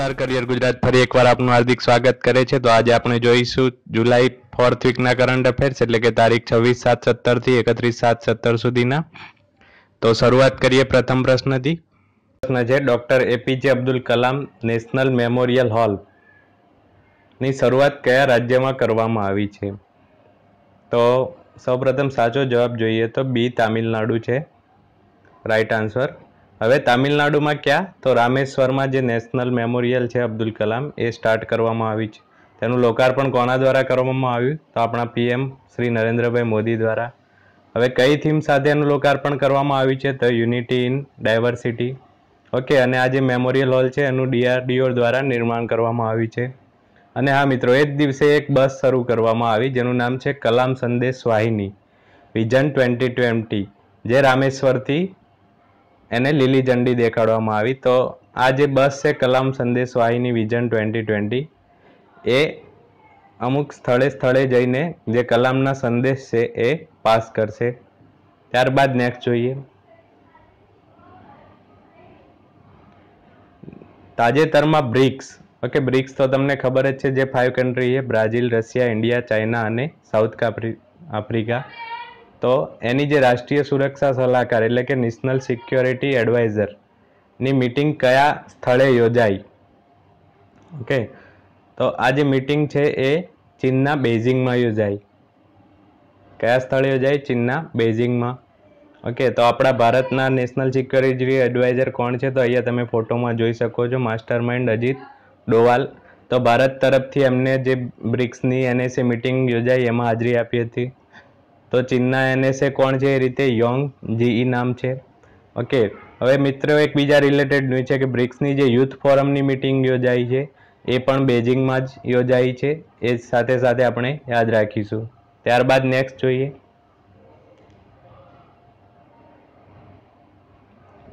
નમસ્કાર, કરિયર ગુજરાત ફરી એકવાર આપનું હાર્દિક સ્વાગત કરે છે। તો આજે આપણે જોઈશું જુલાઈ 4th વીકના કરંટ અફેર્સ એટલે કે તારીખ 26/7/17 થી 31/7/17 સુધીના। તો શરૂઆત કરીએ પ્રથમ પ્રશ્નથી। પ્રશ્ન છે doctor APJ Abdul Kalam national memorial hall ની શરૂઆત કયા રાજ્યમાં કરવામાં આવી છે? તો સૌપ્રથમ સાચો જવાબ જોઈએ તો બી તામિલનાડુ છે રાઈટ આન્સર। હવે તામિલનાડુમાં ક્યાં? તો રામેશ્વરમાં જે નેશનલ મેમોરિયલ છે અબ્દુલ કલામ એ સ્ટાર્ટ કરવામાં આવી છે। તેનું લોકાર્પણ કોના દ્વારા કરવામાં આવ્યું? તો આપણા પીએમ શ્રી નરેન્દ્રભાઈ મોદી દ્વારા। હવે કઈ થીમ સાથે એનું લોકાર્પણ કરવામાં આવ્યું છે? તો યુનિટી ઇન ડાયવર્સિટી। ઓકે, અને આ જે મેમોરિયલ હોલ છે એનું ડીઆરડીઓ દ્વારા નિર્માણ કરવામાં આવ્યું છે। અને હા મિત્રો, એ જ દિવસે એક બસ શરૂ કરવામાં આવી જેનું નામ છે કલામ સંદેશ વાહિની વિઝન 2020, જે રામેશ્વરથી એને લીલી ઝંડી દેખાડવામાં આવી। તો આ જે બસ છે કલામ સંદેશ વાહિની વિઝન 2020 એ અમુક સ્થળે જઈને જે કલામના સંદેશ છે એ પાસ કરશે। ત્યારબાદ નેક્સ્ટ જોઈએ। તાજેતરમાં બ્રિક્સ, ઓકે, બ્રિક્સ તો તમને ખબર જ છે જે 5 કન્ટ્રી છે બ્રાઝિલ, રશિયા, ઇન્ડિયા, ચાઇના અને સાઉથ આફ્રિકા। તો એની જે રાષ્ટ્રીય સુરક્ષા સલાહકાર એટલે કે નેશનલ સિક્યોરિટી એડવાઇઝર ની મીટિંગ કયા સ્થળે યોજાઈ? ઓકે, તો આ જે મીટિંગ છે એ ચીનના બેઇજિંગમાં યોજાઈ। કયા સ્થળે યોજાઈ? ચીનના બેઇજિંગમાં। ઓકે, તો આપણા ભારતના નેશનલ સિક્યોરિટી એડવાઇઝર કોણ છે? તો અહીંયા તમે ફોટોમાં જોઈ શકો છો માસ્ટર માઇન્ડ અજીત ડોવાલ। તો ભારત તરફથી એમને જે બ્રિક્સની એનએસએ મીટિંગ યોજાઈ એમાં હાજરી આપી હતી। તો ચીનના એનએસએ કોણ છે? એ રીતે યોંગ જીઈ નામ છે। ઓકે, હવે મિત્રો એક બીજા રિલેટેડ ન્યૂઝ છે કે બ્રિક્સની જે યુથ ફોરમની મીટિંગ યોજાઈ છે એ પણ બેઇજિંગમાં જ યોજાઈ છે। એ સાથે સાથે આપણે યાદ રાખીશું। ત્યારબાદ નેક્સ્ટ જોઈએ।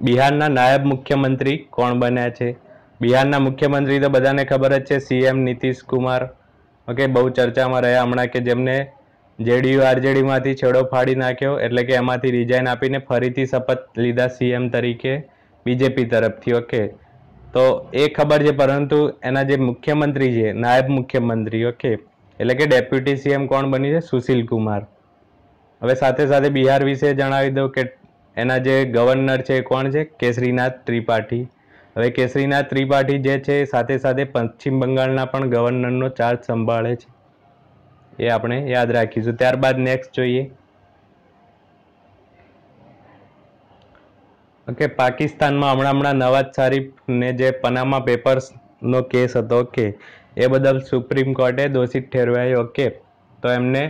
બિહારના નાયબ મુખ્યમંત્રી કોણ બન્યા છે? બિહારના મુખ્યમંત્રી તો બધાને ખબર જ છે સીએમ નીતિશ કુમાર। ઓકે, બહુ ચર્ચામાં રહ્યા હમણાં કે જેમને જેડીયુ આરજેડીમાંથી છેડો ફાડી નાખ્યો એટલે કે એમાંથી રિઝાઇન આપીને ફરીથી શપથ લીધા સીએમ તરીકે બીજેપી તરફથી। ઓકે, તો એ ખબર છે, પરંતુ એના જે મુખ્યમંત્રી છે નાયબ મુખ્યમંત્રી, ઓકે, એટલે કે ડેપ્યુટી સીએમ કોણ બની છે? સુશીલ કુમાર। હવે સાથે સાથે બિહાર વિશે જણાવી દઉં કે એના જે ગવર્નર છે કોણ છે? કેસરીનાથ ત્રિપાઠી। હવે કેસરીનાથ ત્રિપાઠી જે છે સાથે સાથે પશ્ચિમ બંગાળના પણ ગવર્નરનો ચાર્જ સંભાળે છે, એ આપણે યાદ રાખીશું। ત્યારબાદ નેક્સ્ટ જોઈએ। ઓકે, પાકિસ્તાનમાં હમણાં નવાઝ શરીફને જે પનામા પેપર્સનો કેસ હતો, ઓકે, એ બદલ સુપ્રીમ કોર્ટે દોષિત ઠેરવાયો। ઓકે, તો એમને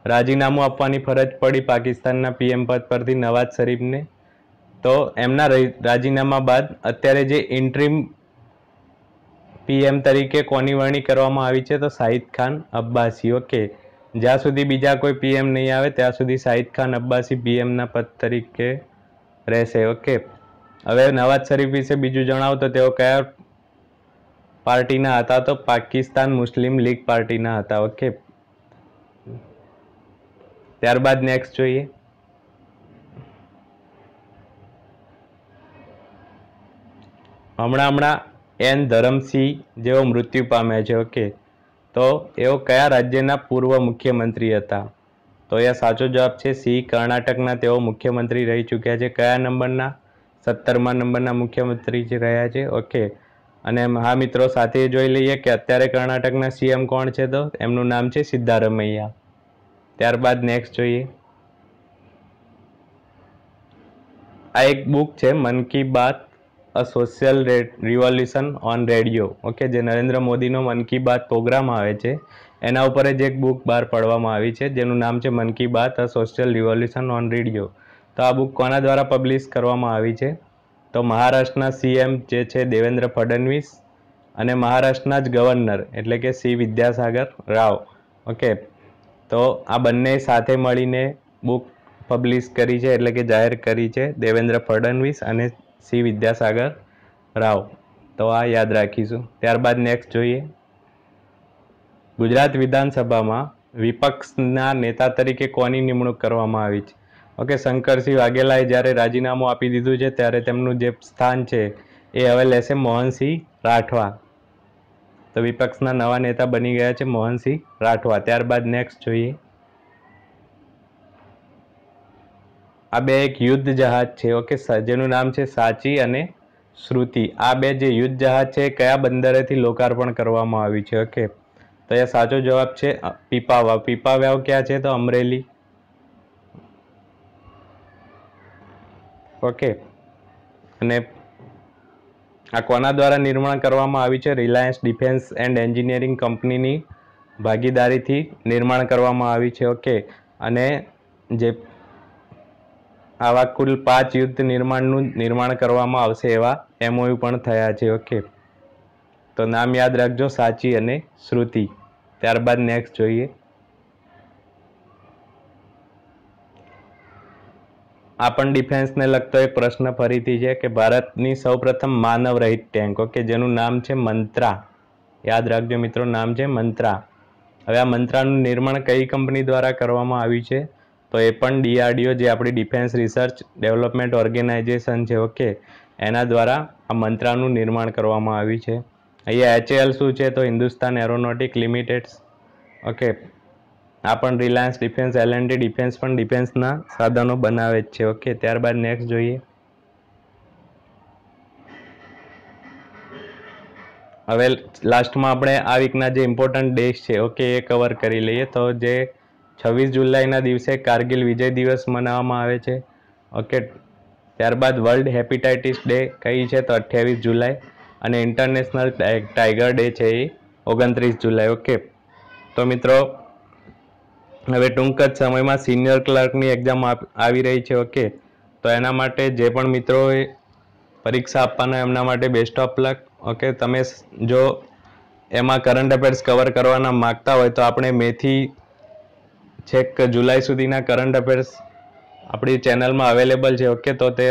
રાજીનામું આપવાની ફરજ પડી પાકિસ્તાનના પીએમ પદ પરથી નવાઝ શરીફને। તો એમના રાજીનામા બાદ અત્યારે જે ઇન્ટ્રીમ પીએમ તરીકે કોની વરણી કરવામાં આવી છે? તો શાહિદ ખાન અબ્બાસી। ઓકે, જ્યાં સુધી બીજા કોઈ પીએમ નહીં આવે ત્યાં સુધી શાહિદ ખાન અબ્બાસી પીએમના પદ તરીકે રહેશે। ઓકે, હવે નવાઝ શરીફ વિશે બીજું જણાવો તો તેઓ કયા પાર્ટીના હતા? તો પાકિસ્તાન મુસ્લિમ લીગ પાર્ટીના હતા। ઓકે, ત્યારબાદ નેક્સ્ટ જોઈએ। હમણાં એન ધરમસિંહ જેઓ મૃત્યુ પામ્યા છે। ઓકે, તો એઓ કયા રાજ્યના પૂર્વ મુખ્યમંત્રી હતા? તો એ સાચો જવાબ છે સી, કર્ણાટકના તેઓ મુખ્યમંત્રી રહી ચૂક્યા છે। કયા નંબરના? 17મા નંબરના મુખ્યમંત્રી રહ્યા છે। ઓકે, અને હા મિત્રો, સાથે જોઈ લઈએ કે અત્યારે કર્ણાટકના સીએમ કોણ છે? તો એમનું નામ છે સિદ્ધારમૈયા। ત્યારબાદ નેક્સ્ટ જોઈએ। આ એક બુક છે Mann Ki Baat a social revolution on radio. Okay, જે નરેન્દ્ર મોદીનો મન કી બાત પ્રોગ્રામ આવે છે એના ઉપર જ એક બુક બહાર પાડવામાં આવી છે જેનું નામ છે Mann Ki Baat a social revolution on radio. તો આ બુક કોના દ્વારા પબ્લિશ કરવામાં આવી છે? તો મહારાષ્ટ્રના સીએમ જે છે દેવેન્દ્ર ફડણવીસ અને મહારાષ્ટ્રના જ ગવર્નર એટલે કે સી વિદ્યાસાગર રાવ। ઓકે, તો આ બંને સાથે મળીને બુક પબ્લિશ કરી છે એટલે કે જાહેર કરી છે, દેવેન્દ્ર ફડણવીસ અને સી વિદ્યાસાગર રાવ। તો આ યાદ રાખીશું। ત્યારબાદ નેક્સ્ટ જોઈએ। ગુજરાત વિધાનસભામાં વિપક્ષના નેતા તરીકે કોની નિમણૂક કરવામાં આવી છે? ઓકે, શંકરસિંહ વાઘેલાએ જ્યારે રાજીનામું આપી દીધું છે ત્યારે તેમનું જે સ્થાન છે એ હવે લેશે મોહનસિંહ રાઠવા। તો વિપક્ષના નવા નેતા બની ગયા છે મોહનસિંહ રાઠવા. ત્યારબાદ નેક્સ્ટ જોઈએ. આ બે એક યુદ્ધ જહાજ છે, ઓકે, જેનું નામ છે સાચી અને શ્રુતિ. આ બે જે યુદ્ધ જહાજ છે કયા બંદરેથી લોકાર્પણ કરવામાં આવ્યું છે? ઓકે, તો એ સાચો જવાબ છે પીપાવાવ. પીપાવાવ ક્યાં છે? તો અમરેલી. ઓકે, અને આ કોના દ્વારા નિર્માણ કરવામાં આવ્યું છે? રિલાયન્સ ડિફેન્સ એન્ડ એન્જિનિયરિંગ કંપનીની ભાગીદારીથી નિર્માણ કરવામાં આવ્યું છે. ઓકે, અને જે આવા કુલ 5 યુદ્ધ નિર્માણનું નિર્માણ કરવામાં આવશે એવા MOU પણ થયા છે. ઓકે, તો નામ યાદ રાખજો, સાચી અને શ્રુતિ. ત્યારબાદ નેક્સ્ટ જોઈએ. આ પણ ડિફેન્સને લગતો એક પ્રશ્ન ફરીથી છે કે ભારતની સૌપ્રથમ માનવ રહિત ટેન્ક, ઓકે, જેનું નામ છે મંત્રા. યાદ રાખજો મિત્રો, નામ છે મંત્રા. હવે આ મંત્રાનું નિર્માણ કઈ કંપની દ્વારા કરવામાં આવ્યું છે? તો એ પણ DRDO, જે આપણી ડિફેન્સ રિસર્ચ ડેવલપમેન્ટ ઓર્ગેનાઇઝેશન છે, ઓકે, એના દ્વારા આ મંત્રાનું નિર્માણ કરવામાં આવ્યું છે. અહીંયા HAL શું છે? તો હિન્દુસ્તાન એરોનોટિક લિમિટેડ. ઓકે, આ પણ રિલાયન્સ ડિફેન્સ, L&T ડિફેન્સ પણ ડિફેન્સના સાધનો બનાવે જ છે. ઓકે, ત્યારબાદ નેક્સ્ટ જોઈએ. હવે લાસ્ટમાં આપણે આ વીકના જે ઇમ્પોર્ટન્ટ ડેઝ છે, ઓકે, એ કવર કરી લઈએ. તો જે 26 જુલાઈના દિવસે કારગિલ વિજય દિવસ મનાવવામાં આવે છે. ઓકે, ત્યારબાદ વર્લ્ડ હેપેટાઇટિસ ડે કઈ છે? તો 28 જુલાઈ. અને ઇન્ટરનેશનલ ટાઈગર ડે છે એ 29 જુલાઈ. ઓકે, તો મિત્રો હવે ટૂંક જ સમયમાં સિનિયર ક્લર્કની એક્ઝામ આવી રહી છે. ઓકે, તો એના માટે જે પણ મિત્રોએ પરીક્ષા આપવાના એમના માટે બેસ્ટ ઓફ લક. ઓકે, તમે જો એમાં કરંટ અફેર્સ કવર કરવાના માગતા હોય તો આપણે મેથી છેક જુલાઈ સુધીના કરંટ અફેર્સ આપણી ચેનલમાં અવેલેબલ છે. ઓકે, તો તે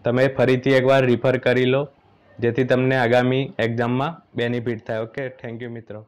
તમે ફરીથી એકવાર રિફર કરી લો જેથી તમને આગામી એક્ઝામમાં બેનિફિટ થાય. ઓકે, થેન્ક યુ મિત્રો.